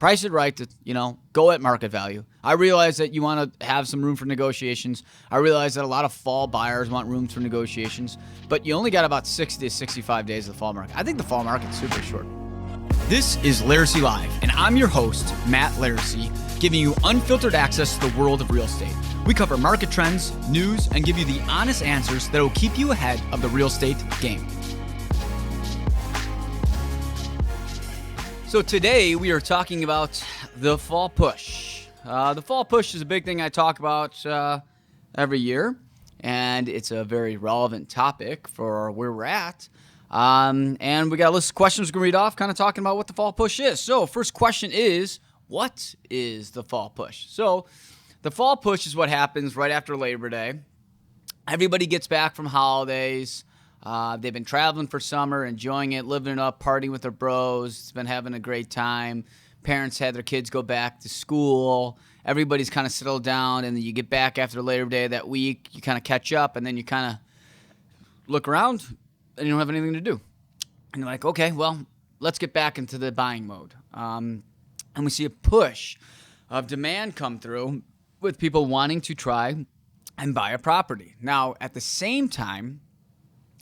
price it right to, go at market value. I realize that you want to have some room for negotiations. I realize that a lot of fall buyers want room for negotiations, but you only got about 60 to 65 days of the fall market. I think the fall market's super short. This is Laricy Live, and I'm your host, Matt Laricy, giving you unfiltered access to the world of real estate. We cover market trends, news, and give you the honest answers that will keep you ahead of the real estate game. So today we are talking about the fall push. The fall push is a big thing I talk about every year, and it's a very relevant topic for where we're at. And we got a list of questions we're going to read off, kind of talking about what the fall push is. So first question is, what is the fall push? So the fall push is what happens right after Labor Day. Everybody gets back from holidays. They've been traveling for summer, enjoying it, living it up, partying with their bros. It's been having a great time. Parents had their kids go back to school. Everybody's kind of settled down, and then you get back after Labor Day that week. You kind of catch up, and then you kind of look around, and you don't have anything to do. And you're like, okay, well, let's get back into the buying mode. And we see a push of demand come through with people wanting to try and buy a property. Now, at the same time,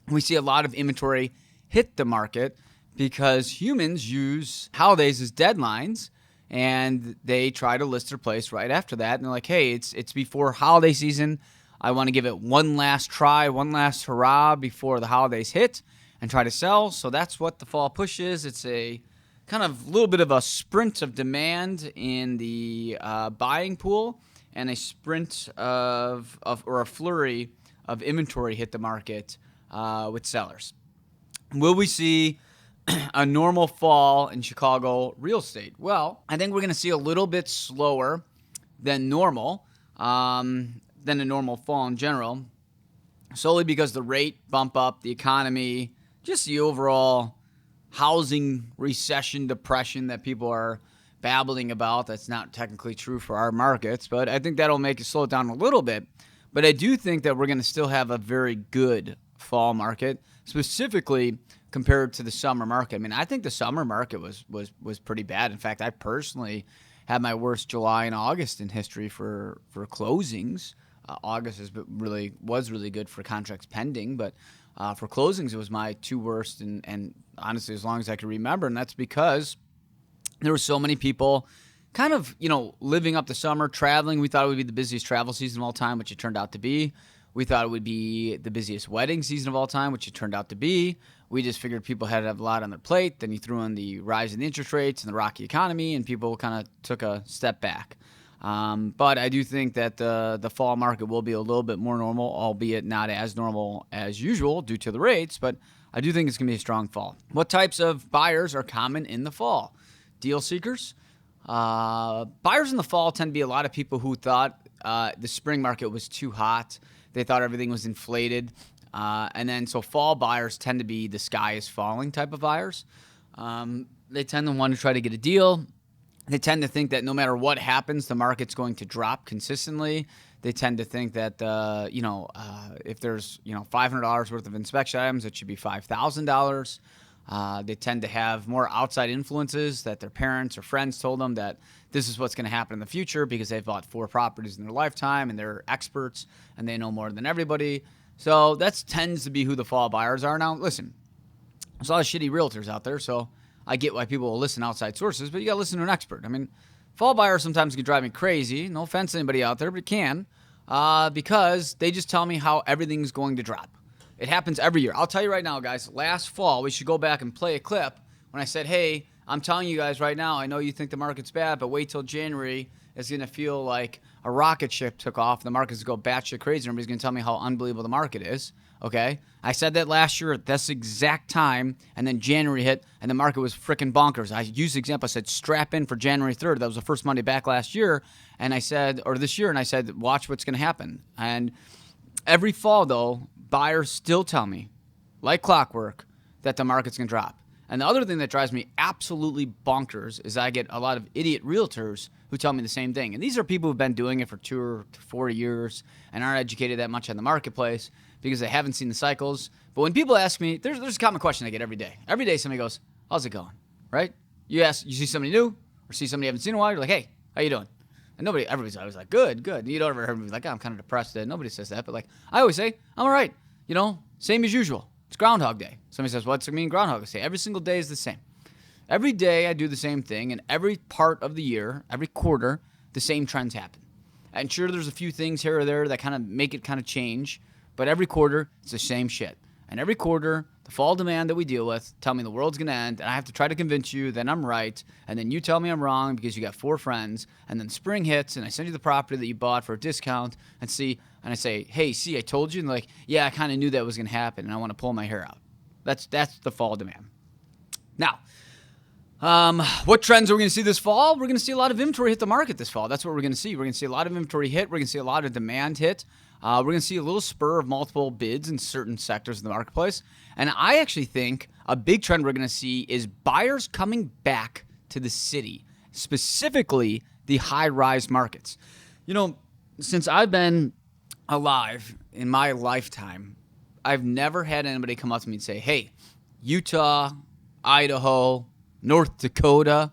we see a lot of inventory hit the market because humans use holidays as deadlines, and they try to list their place right after that. And they're like, hey, it's before holiday season. I want to give it one last try, one last hurrah before the holidays hit and try to sell. So that's what the fall push is. It's a kind of little bit of a sprint of demand in the buying pool and a sprint or a flurry of inventory hit the market with sellers. Will we see a normal fall in Chicago real estate? Well, I think we're going to see a little bit slower than normal, than a normal fall in general, solely because the rate bump up, the economy, just the overall housing recession, depression that people are babbling about. That's not technically true for our markets, but I think that'll make it slow it down a little bit. But I do think that we're going to still have a very good fall market, specifically compared to the summer market. I mean, I think the summer market was pretty bad. In fact, I personally had my worst July and August in history for closings. August was really good for contracts pending, but for closings, it was my two worst, and honestly, as long as I can remember. And that's because there were so many people kind of, living up the summer, traveling. We thought it would be the busiest travel season of all time, which it turned out to be. We thought it would be the busiest wedding season of all time, which it turned out to be. We just figured people had to have a lot on their plate. Then you threw in the rise in the interest rates and the rocky economy, and people kind of took a step back. But I do think that the fall market will be a little bit more normal, albeit not as normal as usual due to the rates. But I do think it's going to be a strong fall. What types of buyers are common in the fall? Deal seekers. Buyers in the fall tend to be a lot of people who thought the spring market was too hot. They thought everything was inflated. And then so fall buyers tend to be the sky is falling type of buyers. They tend to want to try to get a deal. They tend to think that no matter what happens, the market's going to drop consistently. They tend to think that, if there's, $500 worth of inspection items, it should be $5,000. They tend to have more outside influences that their parents or friends told them that this is what's going to happen in the future because they've bought 4 properties in their lifetime and they're experts and they know more than everybody. So that tends to be who the fall buyers are. Now, listen, there's a lot of shitty realtors out there, so I get why people will listen to outside sources, but you got to listen to an expert. I mean, fall buyers sometimes can drive me crazy. No offense to anybody out there, but it can, because they just tell me how everything's going to drop. It happens every year. I'll tell you right now, guys, last fall, we should go back and play a clip when I said, hey, I'm telling you guys right now, I know you think the market's bad, but wait till January. It's going to feel like a rocket ship took off. The market's going to go batshit crazy. Everybody's going to tell me how unbelievable the market is. Okay? I said that last year at this exact time, and then January hit, and the market was freaking bonkers. I used the example. I said, strap in for January 3rd. That was the first Monday back last year. And I said, or this year, and I said, watch what's going to happen. And every fall, though, buyers still tell me, like clockwork, that the market's going to drop. And the other thing that drives me absolutely bonkers is I get a lot of idiot realtors who tell me the same thing. And these are people who've been doing it for 2 or 4 years and aren't educated that much on the marketplace because they haven't seen the cycles. But when people ask me, there's a common question I get every day. Every day somebody goes, how's it going? Right? You see somebody new, or see somebody you haven't seen in a while, you're like, hey, how you doing? And everybody's always like, good, good. And you don't ever hear me like, oh, I'm kind of depressed today. Nobody says that. But like, I always say, I'm all right. Same as usual. It's Groundhog Day. Somebody says, what's it mean Groundhog Day? Every single day is the same. Every day I do the same thing, and every part of the year, every quarter, the same trends happen. And sure, there's a few things here or there that kind of make it kind of change, but every quarter, it's the same shit. And every quarter, the fall demand that we deal with tell me the world's going to end, and I have to try to convince you that I'm right, and then you tell me I'm wrong because you got 4 friends, and then spring hits, and I send you the property that you bought for a discount, and I say, hey, see, I told you, and like, yeah, I kind of knew that was going to happen, and I want to pull my hair out. That's the fall demand. Now, what trends are we going to see this fall? We're going to see a lot of inventory hit the market this fall. That's what we're going to see. We're going to see a lot of inventory hit. We're going to see a lot of demand hit. We're going to see a little spur of multiple bids in certain sectors of the marketplace. And I actually think a big trend we're going to see is buyers coming back to the city, specifically the high-rise markets. Since I've been alive in my lifetime, I've never had anybody come up to me and say, hey, Utah, Idaho, North Dakota,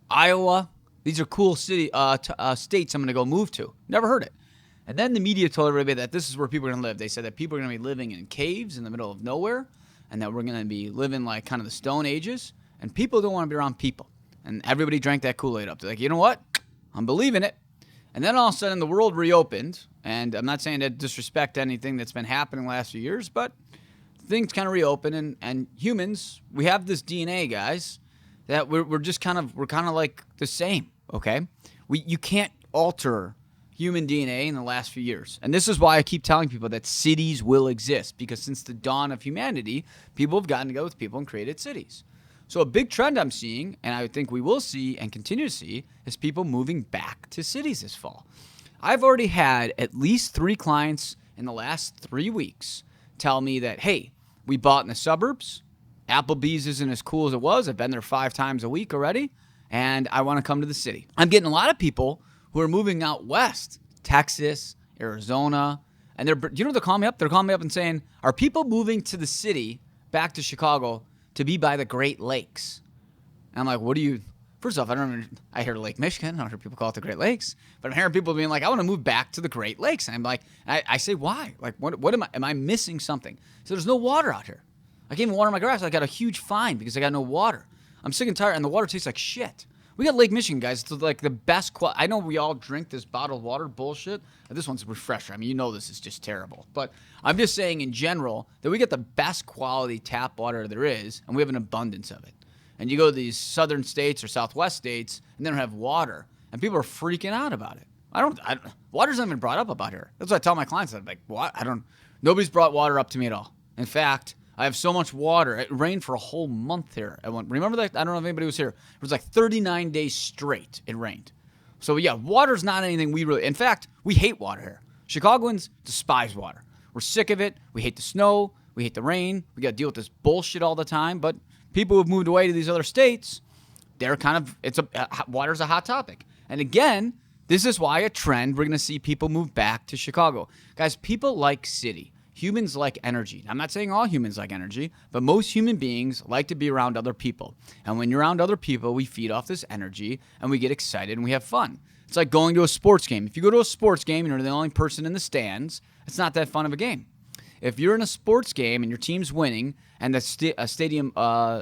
Iowa, these are cool states I'm going to go move to. Never heard it. And then the media told everybody that this is where people are going to live. They said that people are going to be living in caves in the middle of nowhere, and that we're going to be living like kind of the Stone Ages, and people don't want to be around people. And everybody drank that Kool-Aid up. They're like, you know what? I'm believing it. And then all of a sudden the world reopened, and I'm not saying to disrespect anything that's been happening the last few years, but things kind of reopen, and humans, we have this DNA, guys, that we're kind of like the same, okay? You can't alter human DNA in the last few years. And this is why I keep telling people that cities will exist, because since the dawn of humanity, people have gotten together with people and created cities. So a big trend I'm seeing, and I think we will see and continue to see, is people moving back to cities this fall. I've already had at least 3 clients in the last 3 weeks tell me that, hey, we bought in the suburbs, Applebee's isn't as cool as it was. I've been there 5 times a week already, and I want to come to the city. I'm getting a lot of people who are moving out west, Texas, Arizona, and they're calling me up? They're calling me up and saying, are people moving to the city, back to Chicago, to be by the Great Lakes? And I'm like, first off, I hear Lake Michigan. I don't hear people call it the Great Lakes, but I'm hearing people being like, I want to move back to the Great Lakes. And I'm like, I say, why? Like, what am I missing something? So there's no water out here. I can't even water my grass. I got a huge fine because I got no water. I'm sick and tired, and the water tastes like shit. We got Lake Michigan, guys. It's like the best quality. I know we all drink this bottled water bullshit. This one's a refresher. I mean, this is just terrible. But I'm just saying in general that we get the best quality tap water there is, and we have an abundance of it. And you go to these southern states or southwest states, and they don't have water, and people are freaking out about it. Water's not even brought up about here. That's what I tell my clients. I'm like, what? Nobody's brought water up to me at all. In fact, I have so much water. It rained for a whole month here. Remember that? I don't know if anybody was here. It was like 39 days straight it rained. So yeah, water's not anything we really... In fact, we hate water here. Chicagoans despise water. We're sick of it. We hate the snow. We hate the rain. We got to deal with this bullshit all the time. But people who've moved away to these other states, they're water's a hot topic. And again, this is why a trend, we're going to see people move back to Chicago. Guys, people like city. Humans like energy. I'm not saying all humans like energy, but most human beings like to be around other people. And when you're around other people, we feed off this energy and we get excited and we have fun. It's like going to a sports game. If you go to a sports game and you're the only person in the stands, it's not that fun of a game. If you're in a sports game and your team's winning and the stadium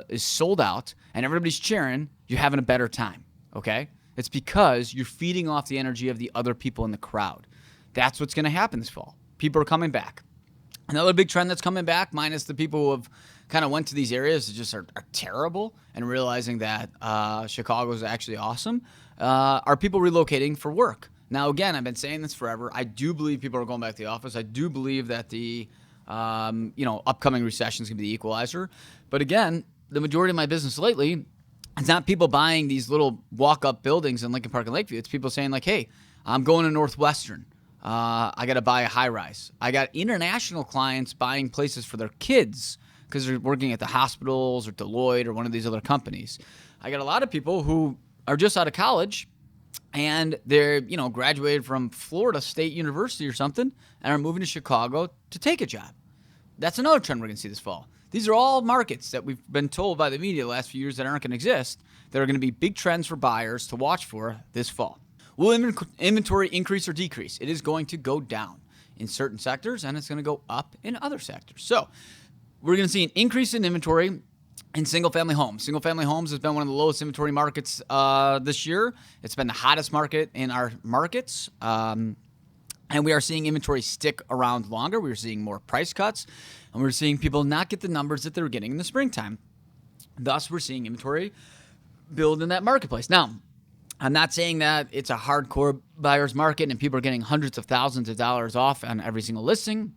is sold out and everybody's cheering, you're having a better time, okay? It's because you're feeding off the energy of the other people in the crowd. That's what's going to happen this fall. People are coming back. Another big trend that's coming back, minus the people who have kind of went to these areas that just are terrible and realizing that Chicago is actually awesome, are people relocating for work. Now, again, I've been saying this forever. I do believe people are going back to the office. I do believe that the upcoming recession is going to be the equalizer. But again, the majority of my business lately, it's not people buying these little walk-up buildings in Lincoln Park and Lakeview. It's people saying like, hey, I'm going to Northwestern. I got to buy a high-rise. I got international clients buying places for their kids because they're working at the hospitals or Deloitte or one of these other companies. I got a lot of people who are just out of college and they're, graduated from Florida State University or something and are moving to Chicago to take a job. That's another trend we're going to see this fall. These are all markets that we've been told by the media the last few years that aren't going to exist. that are going to be big trends for buyers to watch for this fall. Will inventory increase or decrease? It is going to go down in certain sectors, and it's going to go up in other sectors. So we're going to see an increase in inventory in single-family homes. Single-family homes has been one of the lowest inventory markets this year. It's been the hottest market in our markets. And we are seeing inventory stick around longer. We're seeing more price cuts, and we're seeing people not get the numbers that they were getting in the springtime. Thus, we're seeing inventory build in that marketplace. Now, I'm not saying that it's a hardcore buyer's market and people are getting hundreds of thousands of dollars off on every single listing.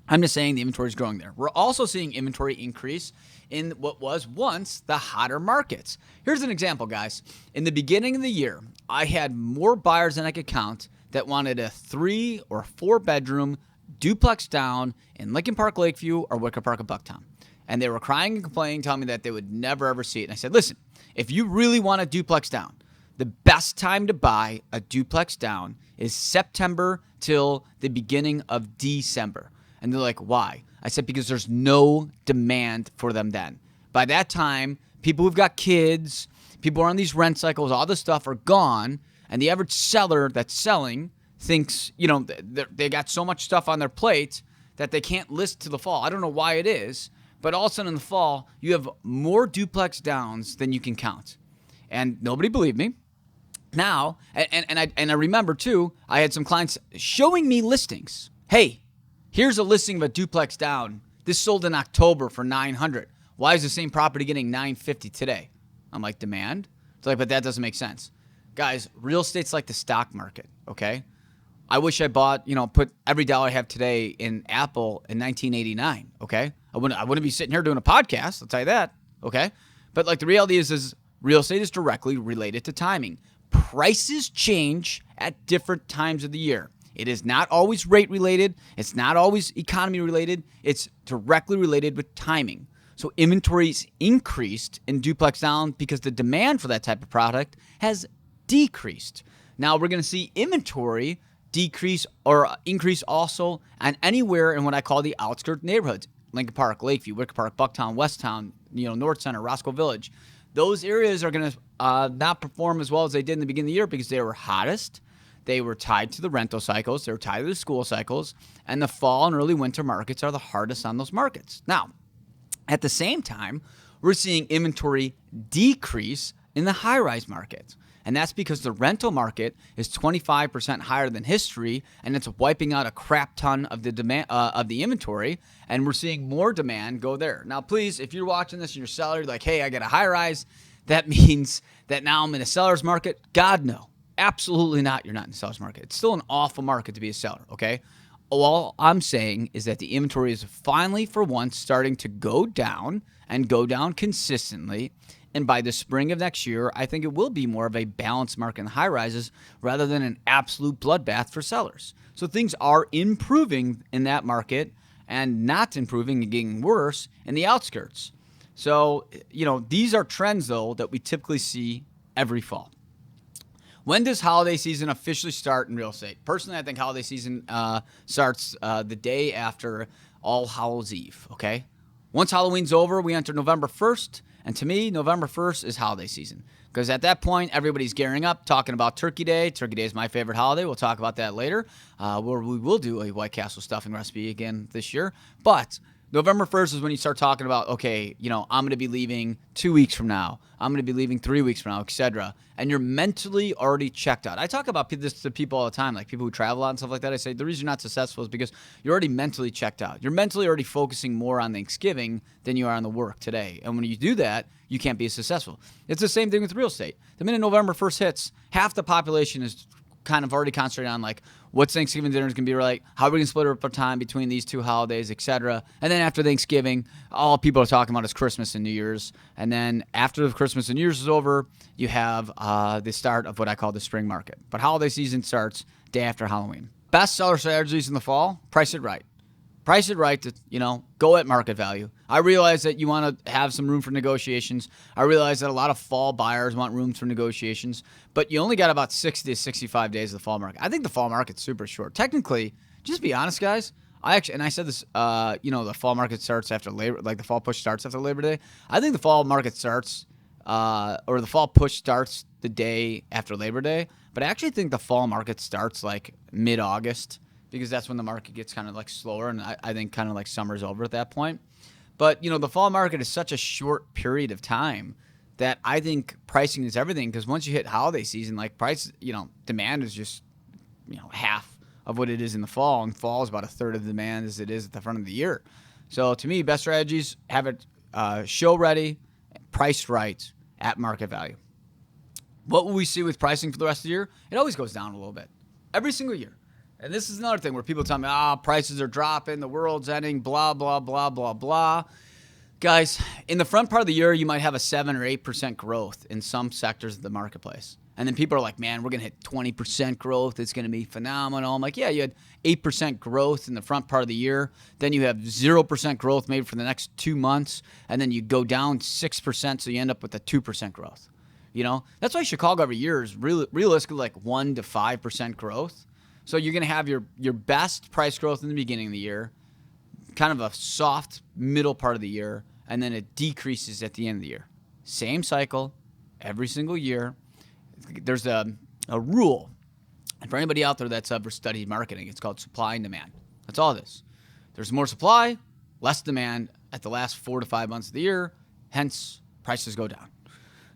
I'm just saying the inventory is growing there. We're also seeing inventory increase in what was once the hotter markets. Here's an example, guys. In the beginning of the year, I had more buyers than I could count that wanted a 3 or 4 bedroom duplex down in Lincoln Park, Lakeview, or Wicker Park, Bucktown. And they were crying and complaining, telling me that they would never, ever see it. And I said, listen, if you really want a duplex down, the best time to buy a duplex down is September till the beginning of December. And they're like, why? I said, because there's no demand for them then. By that time, people who've got kids, people who are on these rent cycles, all this stuff are gone. And the average seller that's selling thinks, they got so much stuff on their plate that they can't list to the fall. I don't know why it is, but all of a sudden in the fall, you have more duplex downs than you can count. And nobody believed me. Now, and I remember too, I had some clients showing me listings. Hey, here's a listing of a duplex down. This sold in October for $900. Why is the same property getting $950 today? I'm like, demand? It's like, but that doesn't make sense. Guys, real estate's like the stock market, okay? I wish I bought, put every dollar I have today in Apple in 1989, okay? I wouldn't be sitting here doing a podcast, I'll tell you that, okay? But like the reality is real estate is directly related to timing. Prices change at different times of the year. It is not always rate related. It's not always economy related. It's directly related with timing. So inventory's increased in duplex down because the demand for that type of product has decreased. Now we're going to see inventory decrease or increase also on anywhere in what I call the outskirt neighborhoods. Lincoln Park, Lakeview, Wicker Park, Bucktown, Westtown, North Center, Roscoe Village. Those areas are going to not perform as well as they did in the beginning of the year because they were hottest. They were tied to the rental cycles. They were tied to the school cycles. And the fall and early winter markets are the hardest on those markets. Now, at the same time, we're seeing inventory decrease in the high-rise market. And that's because the rental market is 25% higher than history, and it's wiping out a crap ton of the demand of the inventory, and we're seeing more demand go there. Now, please, if you're watching this and you're a seller, you're like, hey, I got a high-rise, that means that now I'm in a seller's market. God, no. Absolutely not. You're not in a seller's market. It's still an awful market to be a seller, okay? All I'm saying is that the inventory is finally, for once, starting to go down and go down consistently. And by the spring of next year, I think it will be more of a balanced market in the high rises rather than an absolute bloodbath for sellers. So things are improving in that market and not improving and getting worse in the outskirts. So, these are trends, though, that we typically see every fall. When does holiday season officially start in real estate? Personally, I think holiday season starts the day after All Hallows Eve, okay? Once Halloween's over, we enter November 1st. And to me, November 1st is holiday season. Because at that point, everybody's gearing up, talking about Turkey Day. Turkey Day is my favorite holiday. We'll talk about that later. Where we will do a White Castle stuffing recipe again this year. But November 1st is when you start talking about, okay, I'm going to be leaving 2 weeks from now. I'm going to be leaving 3 weeks from now, etc. And you're mentally already checked out. I talk about this to people all the time, like people who travel out and stuff like that. I say the reason you're not successful is because you're already mentally checked out. You're mentally already focusing more on Thanksgiving than you are on the work today. And when you do that, you can't be as successful. It's the same thing with real estate. The minute November 1st hits, half the population is kind of already concentrated on like what's Thanksgiving dinner is going to be like, how are we going to split up our time between these two holidays, etc. And then after Thanksgiving, all people are talking about is Christmas and New Year's. And then after the Christmas and New Year's is over, you have the start of what I call the spring market. But holiday season starts day after Halloween. Best seller strategies in the fall, price it right. Price it right to, go at market value. I realize that you want to have some room for negotiations. I realize that a lot of fall buyers want rooms for negotiations, but you only got about 60 to 65 days of the fall market. I think the fall market's super short. Technically, just be honest, guys. I said this, the fall market starts after Labor, like the fall push starts after Labor Day. I think the fall market starts or the fall push starts the day after Labor Day. But I actually think the fall market starts like mid-August because that's when the market gets kind of like slower. And I think kind of like summer's over at that point. But, the fall market is such a short period of time that I think pricing is everything, because once you hit holiday season, like price, demand is just, half of what it is in the fall, and fall is about a third of the demand as it is at the front of the year. So to me, best strategies, have it show ready, priced right at market value. What will we see with pricing for the rest of the year? It always goes down a little bit every single year. And this is another thing where people tell me, prices are dropping, the world's ending, blah, blah, blah, blah, blah. Guys, in the front part of the year, you might have a 7 or 8% growth in some sectors of the marketplace. And then people are like, man, we're going to hit 20% growth. It's going to be phenomenal. I'm like, yeah, you had 8% growth in the front part of the year. Then you have 0% growth maybe for the next 2 months. And then you go down 6%, so you end up with a 2% growth. That's why Chicago every year is realistically like 1 to 5% growth. So you're going to have your best price growth in the beginning of the year, kind of a soft middle part of the year, and then it decreases at the end of the year. Same cycle every single year. There's a rule, and for anybody out there that's ever studied marketing, it's called supply and demand. That's all it is. There's more supply, less demand at the last 4 to 5 months of the year, hence prices go down.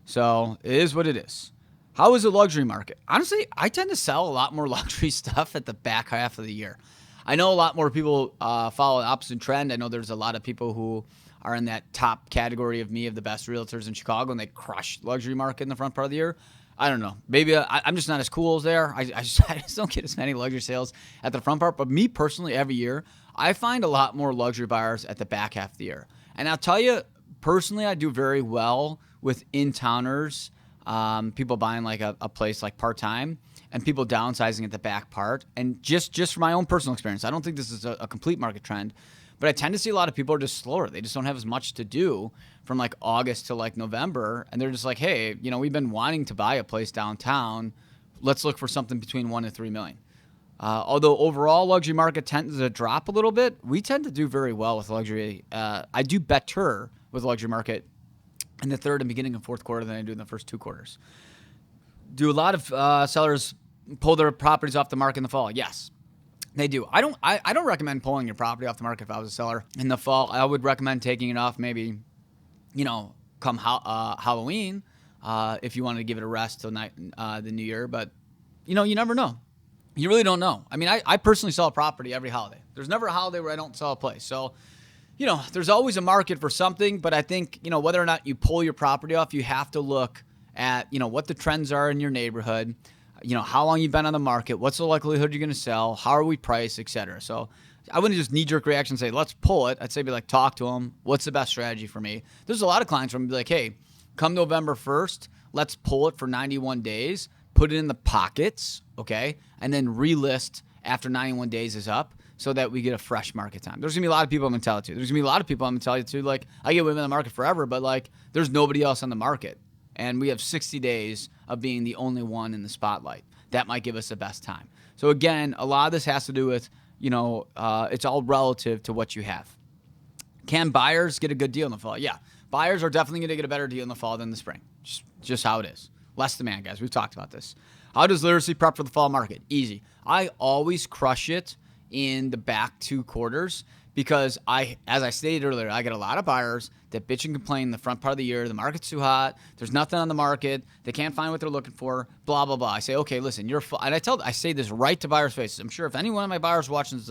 So it is what it is. How is the luxury market? Honestly, I tend to sell a lot more luxury stuff at the back half of the year. I know a lot more people follow the opposite trend. I know there's a lot of people who are in that top category of me, of the best realtors in Chicago, and they crush luxury market in the front part of the year. I don't know. Maybe I'm just not as cool as there. I just don't get as many luxury sales at the front part. But me personally, every year, I find a lot more luxury buyers at the back half of the year. And I'll tell you, personally, I do very well with in-towners, people buying like a place like part-time, and people downsizing at the back part. And just from my own personal experience, I don't think this is a complete market trend, but I tend to see a lot of people are just slower. They just don't have as much to do from like August to like November. And they're just like, hey, we've been wanting to buy a place downtown. Let's look for something between 1 and 3 million. Although overall luxury market tends to drop a little bit, we tend to do very well with luxury. I do better with luxury market in the third and beginning of fourth quarter than I do in the first 2 quarters. Do a lot of sellers pull their properties off the market in the fall? Yes, they do. I don't recommend pulling your property off the market if I was a seller in the fall. I would recommend taking it off maybe, come Halloween, if you wanted to give it a rest till the new year. But, you never know. You really don't know. I mean, I personally sell a property every holiday. There's never a holiday where I don't sell a place. So, there's always a market for something. But I think, whether or not you pull your property off, you have to look at, what the trends are in your neighborhood, how long you've been on the market, what's the likelihood you're going to sell, how are we priced, et cetera. So I wouldn't just knee-jerk reaction and say, let's pull it. I'd say talk to them. What's the best strategy for me? There's a lot of clients where I'm be like, hey, come November 1st, let's pull it for 91 days, put it in the pockets, okay, and then relist after 91 days is up so that we get a fresh market time. There's going to be a lot of people I'm going to tell it to. There's going to be a lot of people I'm going to tell you to. Like, I get women in the market forever, but, there's nobody else on the market. And we have 60 days of being the only one in the spotlight. That might give us the best time. So again, a lot of this has to do with, it's all relative to what you have. Can buyers get a good deal in the fall? Yeah. Buyers are definitely going to get a better deal in the fall than the spring. Just how it is. Less demand, guys. We've talked about this. How does Laricy prep for the fall market? Easy. I always crush it in the back 2 quarters because as I stated earlier, I get a lot of buyers that bitch and complain the front part of the year. The market's too hot. There's nothing on the market. They can't find what they're looking for. Blah, blah, blah. I say, okay, listen, and I say this right to buyers' faces. I'm sure if any one of my buyers watching this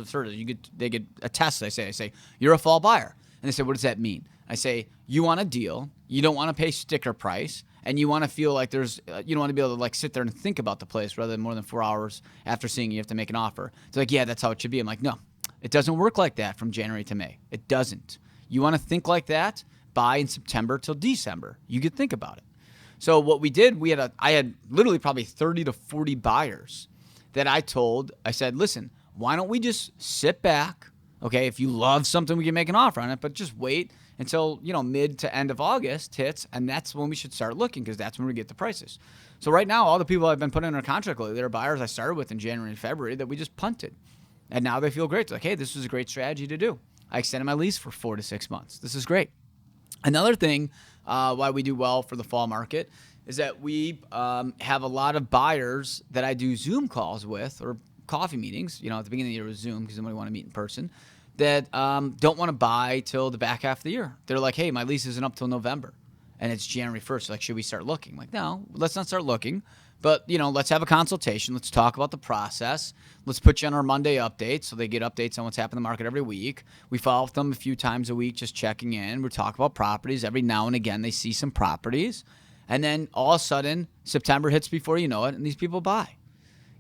they get a test. I say, you're a fall buyer. And they say, what does that mean? I say, you want a deal. You don't want to pay sticker price. And you want to feel like you don't want to be able to sit there and think about the place rather than more than 4 hours after seeing you have to make an offer. It's like, yeah, that's how it should be. I'm like, no, it doesn't work like that from January to May. It doesn't. You want to think like that? Buy in September till December. You could think about it. So what we did, I had literally probably 30 to 40 buyers that I said, listen, why don't we just sit back? Okay, if you love something, we can make an offer on it, but just wait until, mid to end of August hits, and that's when we should start looking because that's when we get the prices. So right now, all the people I've been putting under contract lately, they're buyers I started with in January and February that we just punted. And now they feel great. They're like, hey, this is a great strategy to do. I extended my lease for 4 to 6 months. This is great. Another thing why we do well for the fall market is that we have a lot of buyers that I do Zoom calls with or coffee meetings. At the beginning of the year with Zoom because nobody want to meet in person, that don't want to buy till the back half of the year. They're like, hey, my lease isn't up till November and it's January 1st. Like, should we start looking? I'm like, no, let's not start looking. But, let's have a consultation. Let's talk about the process. Let's put you on our Monday updates so they get updates on what's happening in the market every week. We follow up with them a few times a week, just checking in. We talk about properties. Every now and again, they see some properties. And then all of a sudden, September hits before you know it, and these people buy.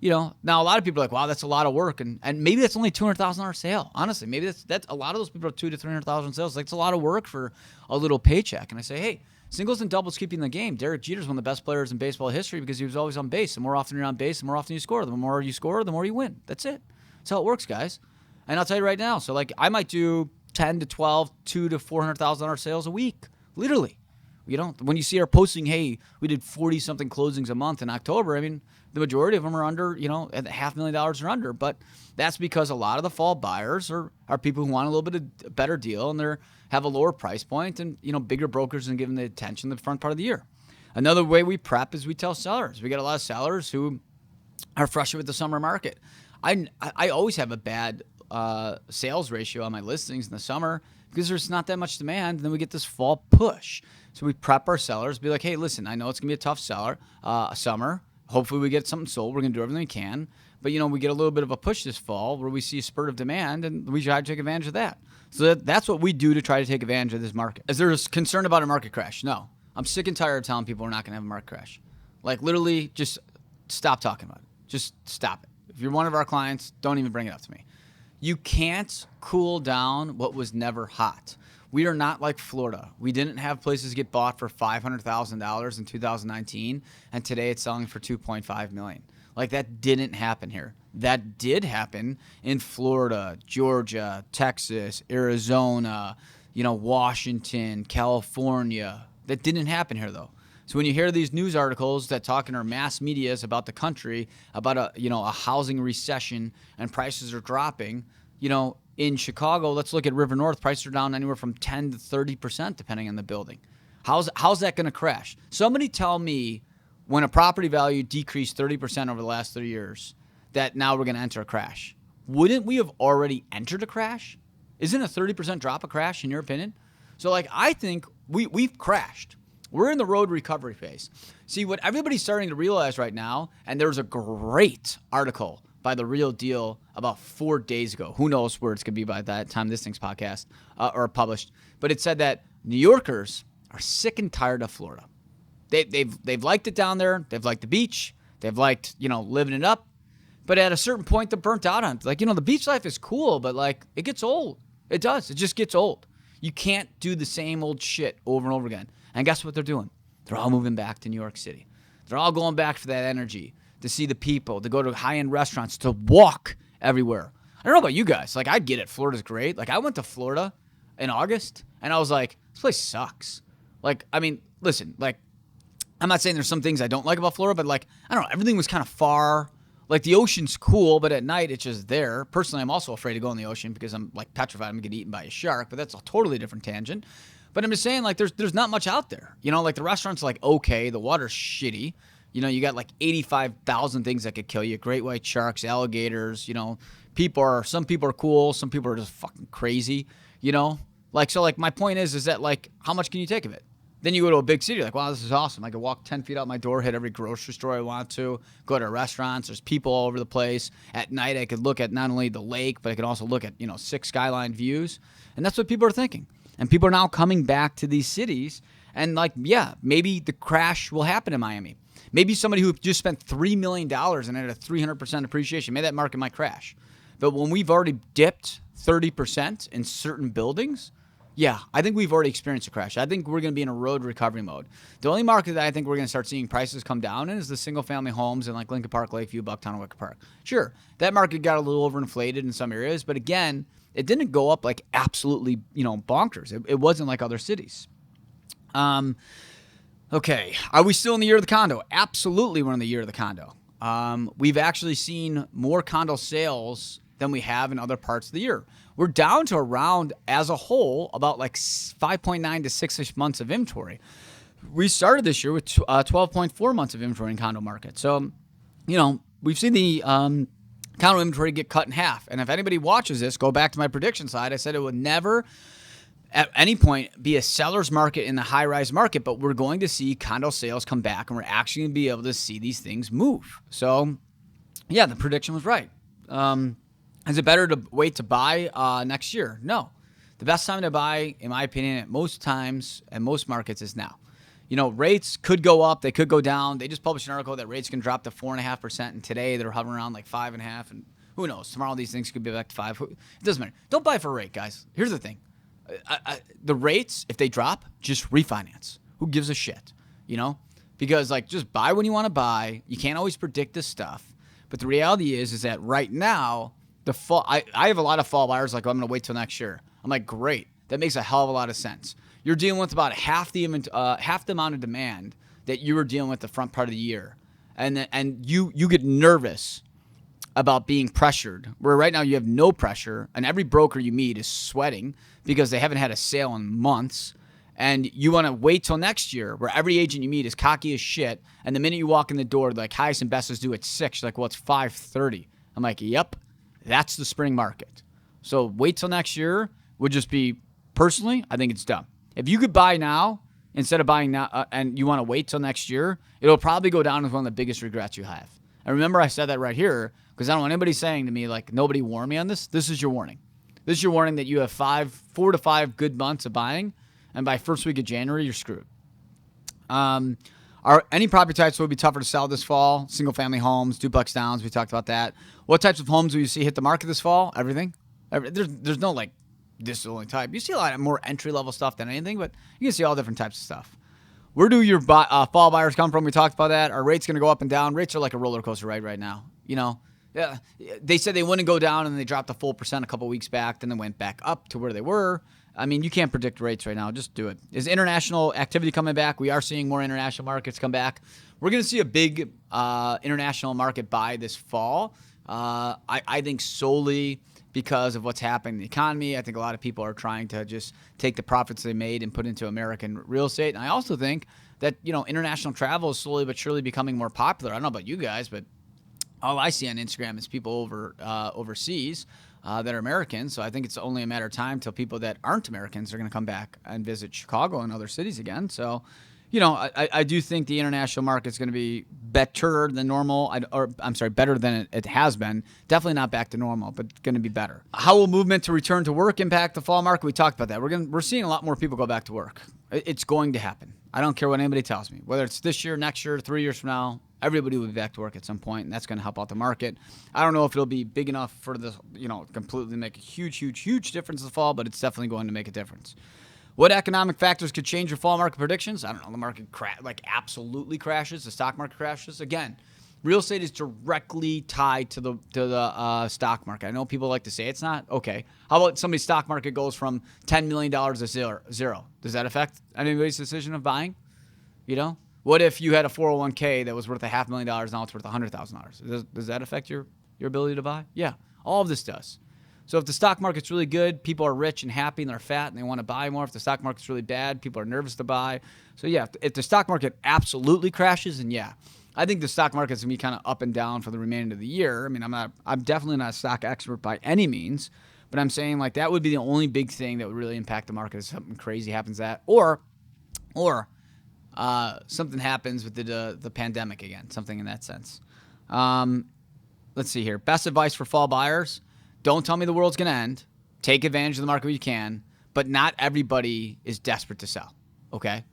Now a lot of people are like, wow, that's a lot of work. And maybe that's only $200,000 sale. Honestly, maybe that's a lot of those people are $200,000 to $300,000 sales. Like, it's a lot of work for a little paycheck. And I say, hey, singles and doubles keep you in the game. Derek Jeter's one of the best players in baseball history because he was always on base. The more often you're on base, the more often you score. The more you score, the more you win. That's it. That's how it works, guys. And I'll tell you right now. So, like, I might do 10 to 12, $200,000 to $400,000 sales a week, literally. When you see our posting, hey, we did 40-something closings a month in October, I mean, the majority of them are under, at $500,000 or under. But that's because a lot of the fall buyers are people who want a little bit of a better deal and they have a lower price point and, bigger brokers and give them the attention the front part of the year. Another way we prep is we tell sellers. We got a lot of sellers who are frustrated with the summer market. I always have a bad sales ratio on my listings in the summer because there's not that much demand. And then we get this fall push. So we prep our sellers, be like, hey, listen, I know it's going to be a tough summer. Hopefully we get something sold. We're going to do everything we can. But, we get a little bit of a push this fall where we see a spurt of demand, and we try to take advantage of that. So that's what we do to try to take advantage of this market. Is there concern about a market crash? No. I'm sick and tired of telling people we're not going to have a market crash. Like, literally, just stop talking about it. Just stop it. If you're one of our clients, don't even bring it up to me. You can't cool down what was never hot. We are not like Florida. We didn't have places get bought for $500,000 in 2019, and today it's selling for $2.5 million. Like, that didn't happen here. That did happen in Florida, Georgia, Texas, Arizona, Washington, California. That didn't happen here, though. So when you hear these news articles that talk in our mass medias about the country, about a housing recession and prices are dropping, in Chicago, let's look at River North. Prices are down anywhere from 10 to 30% depending on the building. How's that going to crash? Somebody tell me when a property value decreased 30% over the last 3 years that now we're going to enter a crash. Wouldn't we have already entered a crash? Isn't a 30% drop a crash in your opinion? So I think we've crashed. We're in the road recovery phase. See, what everybody's starting to realize right now, and there's a great article by The Real Deal about 4 days ago. Who knows where it's going to be by that time this thing's podcast or published. But it said that New Yorkers are sick and tired of Florida. They've liked it down there. They've liked the beach. They've liked, living it up. But at a certain point, they're burnt out on it. The beach life is cool, but it gets old. It does. It just gets old. You can't do the same old shit over and over again. And guess what they're doing? They're all moving back to New York City. They're all going back for that energy, to see the people, to go to high-end restaurants, to walk everywhere. I don't know about you guys. I get it. Florida's great. I went to Florida in August, and I was like, this place sucks. Listen, I'm not saying there's some things I don't like about Florida, but I don't know, everything was kind of far. The ocean's cool, but at night it's just there. Personally, I'm also afraid to go in the ocean because I'm petrified I'm going to get eaten by a shark, but that's a totally different tangent. But I'm just saying, there's not much out there. The restaurants are okay, the water's shitty. You got 85,000 things that could kill you. Great white sharks, alligators, some people are cool, some people are just fucking crazy, my point is that how much can you take of it? Then you go to a big city, wow, this is awesome. I can walk 10 feet out my door, hit every grocery store I want to, go to restaurants, there's people all over the place. At night I could look at not only the lake, but I could also look at, 6 skyline views. And that's what people are thinking. And people are now coming back to these cities and maybe the crash will happen in Miami. Maybe somebody who just spent $3 million and had a 300% appreciation, maybe that market might crash. But when we've already dipped 30% in certain buildings, I think we've already experienced a crash. I think we're going to be in a road recovery mode. The only market that I think we're going to start seeing prices come down in is the single-family homes in Lincoln Park, Lakeview, Bucktown, and Wicker Park. Sure, that market got a little overinflated in some areas, but again, it didn't go up absolutely, bonkers. It wasn't like other cities. Okay, are we still in the year of the condo? Absolutely, we're in the year of the condo. We've actually seen more condo sales than we have in other parts of the year. We're down to around, as a whole, about like 5.9 to 6-ish months of inventory. We started this year with 12.4 months of inventory in condo market. So, we've seen the condo inventory get cut in half. And if anybody watches this, go back to my prediction slide. I said it would never at any point be a seller's market in the high-rise market, but we're going to see condo sales come back, and we're actually going to be able to see these things move. So, yeah, the prediction was right. Is it better to wait to buy next year? No. The best time to buy, in my opinion, at most times and most markets is now. Rates could go up. They could go down. They just published an article that rates can drop to 4.5%, and today they're hovering around like 5.5%, and who knows? Tomorrow these things could be back to 5%. It doesn't matter. Don't buy for a rate, guys. Here's the thing. The rates, if they drop, just refinance. Who gives a shit? Because just buy when you want to buy. You can't always predict this stuff. But the reality is that right now, the fall. I have a lot of fall buyers I'm going to wait till next year. I'm like, great. That makes a hell of a lot of sense. You're dealing with about half the amount of demand that you were dealing with the front part of the year, and you get nervous about being pressured. Where right now you have no pressure, and every broker you meet is sweating because they haven't had a sale in months. And you want to wait till next year, where every agent you meet is cocky as shit. And the minute you walk in the door, highest and best is due at 6. You're like, well, it's 5:30. I'm like, yep, that's the spring market. So wait till next year would just be, personally, I think it's dumb. If you could buy now instead of buying now, and you want to wait till next year, it'll probably go down as one of the biggest regrets you have. And remember, I said that right here because I don't want anybody saying to me nobody warned me on this. This is your warning. This is your warning that you have 4 to 5 good months of buying. And by first week of January, you're screwed. Any property types will be tougher to sell this fall? Single-family homes, duplex downs, we talked about that. What types of homes will you see hit the market this fall? Everything. There's no this is the only type. You see a lot of more entry-level stuff than anything, but you can see all different types of stuff. Where do your fall buyers come from? We talked about that. Are rates going to go up and down? Rates are like a roller coaster right now. Yeah, they said they wouldn't go down, and they dropped a full percent a couple weeks back. Then they went back up to where they were. I mean, you can't predict rates right now. Just do it. Is international activity coming back? We are seeing more international markets come back. We're going to see a big international market buy this fall. I think solely because of what's happening in the economy. I think a lot of people are trying to just take the profits they made and put into American real estate. And I also think that, international travel is slowly but surely becoming more popular. I don't know about you guys, but all I see on Instagram is people overseas that are Americans. So I think it's only a matter of time till people that aren't Americans are going to come back and visit Chicago and other cities again. So, I do think the international market's going to be better than normal. Better than it has been. Definitely not back to normal, but going to be better. How will movement to return to work impact the fall market? We talked about that. We're seeing a lot more people go back to work. It's going to happen. I don't care what anybody tells me. Whether it's this year, next year, 3 years from now, everybody will be back to work at some point, and that's going to help out the market. I don't know if it'll be big enough for this, completely make a huge, huge, huge difference in the fall, but it's definitely going to make a difference. What economic factors could change your fall market predictions? I don't know. The market absolutely crashes. The stock market crashes. Again, real estate is directly tied to the stock market. I know people like to say it's not. Okay. How about somebody's stock market goes from $10 million to zero? Does that affect anybody's decision of buying? What if you had a 401k that was worth $500,000, now it's worth $100,000? Does that affect your ability to buy? Yeah, all of this does. So if the stock market's really good, people are rich and happy and they're fat and they want to buy more. If the stock market's really bad, people are nervous to buy. So yeah, if the stock market absolutely crashes, then yeah, I think the stock market's gonna be kind of up and down for the remainder of the year. I mean, I'm definitely not a stock expert by any means, but I'm saying that would be the only big thing that would really impact the market if something crazy happens or something happens with the pandemic again, something in that sense. Let's see here. Best advice for fall buyers. Don't tell me the world's going to end. Take advantage of the market when you can, but not everybody is desperate to sell, okay?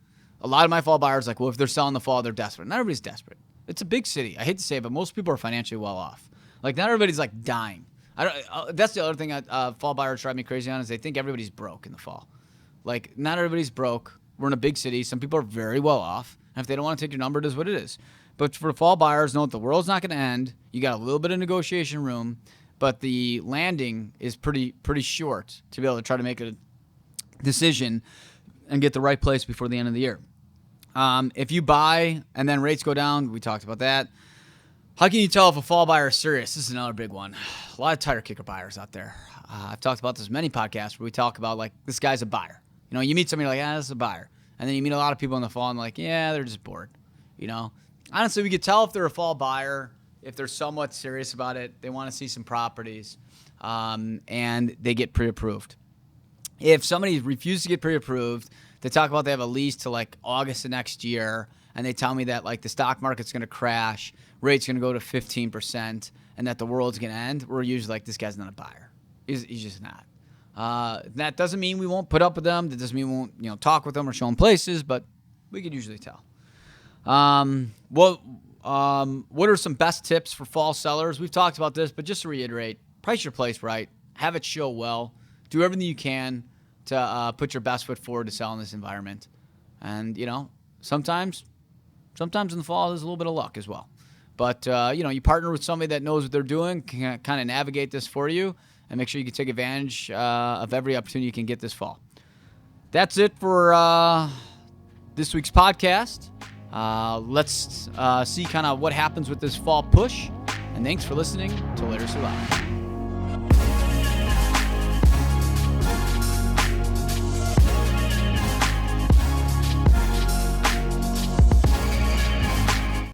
A lot of my fall buyers are well, if they're selling the fall, they're desperate. Not everybody's desperate. It's a big city. I hate to say it, but most people are financially well off. Not everybody's dying. That's the other thing fall buyers drive me crazy on is they think everybody's broke in the fall. Not everybody's broke. We're in a big city. Some people are very well off. And if they don't want to take your number, it is what it is. But for fall buyers, know that the world's not going to end. You got a little bit of negotiation room, but the landing is pretty short to be able to try to make a decision and get the right place before the end of the year. If you buy and then rates go down, we talked about that. How can you tell if a fall buyer is serious? This is another big one. A lot of tire kicker buyers out there. I've talked about this in many podcasts where we talk about, like, this guy's a buyer. You know, you meet somebody like, this is a buyer. And then you meet a lot of people in the fall and like, yeah, they're just bored. You know, honestly, we could tell if they're a fall buyer, if they're somewhat serious about it, they want to see some properties, and they get pre-approved. If somebody refuses to get pre-approved, they talk about they have a lease to like August of next year, and they tell me that like the stock market's going to crash, rates going to go to 15%, and that the world's going to end, we're usually like, this guy's not a buyer. He's just not. That doesn't mean we won't put up with them. That doesn't mean we won't, talk with them or show them places, but we could usually tell. What are some best tips for fall sellers? We've talked about this, but just to reiterate, price your place right, have it show well, do everything you can to put your best foot forward to sell in this environment. And, sometimes in the fall, there's a little bit of luck as well. But, you partner with somebody that knows what they're doing, can kind of navigate this for you, and make sure you can take advantage of every opportunity you can get this fall. That's it for this week's podcast. Let's see kind of what happens with this fall push. And thanks for listening to Laricy Live.